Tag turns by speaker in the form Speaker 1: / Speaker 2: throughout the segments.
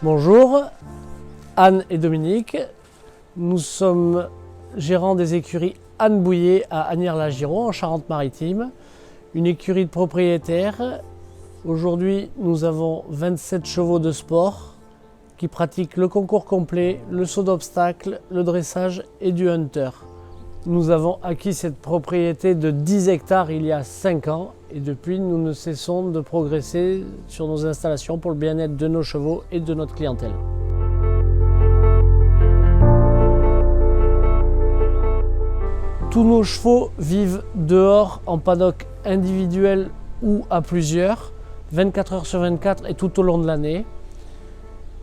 Speaker 1: Bonjour, Anne et Dominique. Nous sommes gérants des écuries Anne Bouillet à Asnières-la-Giron en Charente-Maritime. Une écurie de propriétaires. Aujourd'hui, nous avons 27 chevaux de sport qui pratiquent le concours complet, le saut d'obstacle, le dressage et du hunter. Nous avons acquis cette propriété de 10 hectares il y a 5 ans et depuis nous ne cessons de progresser sur nos installations pour le bien-être de nos chevaux et de notre clientèle. Tous nos chevaux vivent dehors en paddock individuel ou à plusieurs, 24 heures sur 24 et tout au long de l'année.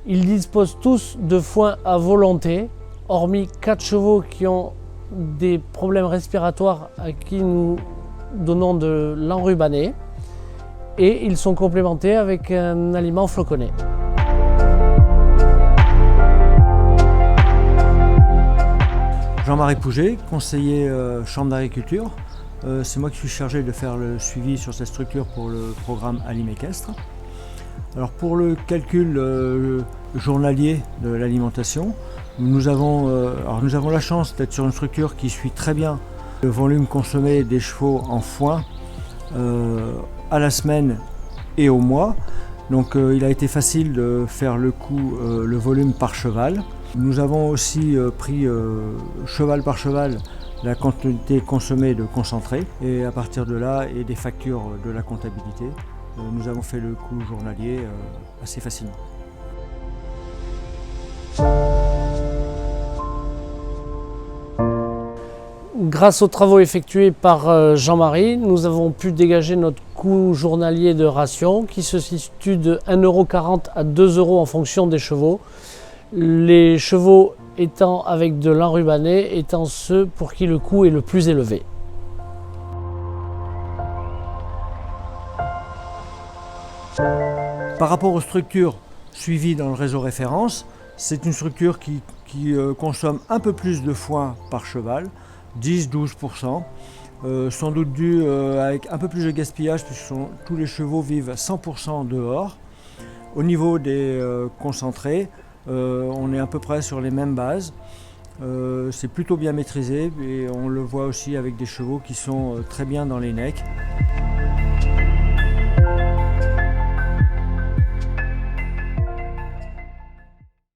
Speaker 1: Ils disposent tous de foin à volonté, hormis 4 chevaux qui ont des problèmes respiratoires à qui nous donnons de l'enrubanné et ils sont complémentés avec un aliment floconné.
Speaker 2: Jean-Marie Pouget, conseiller chambre d'agriculture. C'est moi qui suis chargé de faire le suivi sur cette structure pour le programme Alim équestre. Alors pour le calcul journalier de l'alimentation, nous avons la chance d'être sur une structure qui suit très bien le volume consommé des chevaux en foin à la semaine et au mois. Donc il a été facile de faire le volume par cheval. Nous avons aussi pris cheval par cheval la quantité consommée de concentré et à partir de là et des factures de la comptabilité, nous avons fait le coût journalier assez facilement.
Speaker 1: Grâce aux travaux effectués par Jean-Marie, nous avons pu dégager notre coût journalier de ration qui se situe de 1,40 € à 2 € en fonction des chevaux. Les chevaux étant avec de l'enrubanné étant ceux pour qui le coût est le plus élevé.
Speaker 2: Par rapport aux structures suivies dans le réseau référence, c'est une structure qui consomme un peu plus de foin par cheval, 10-12%, sans doute dû avec un peu plus de gaspillage puisque tous les chevaux vivent à 100% dehors. Au niveau des concentrés, on est à peu près sur les mêmes bases. C'est plutôt bien maîtrisé et on le voit aussi avec des chevaux qui sont très bien dans les necks.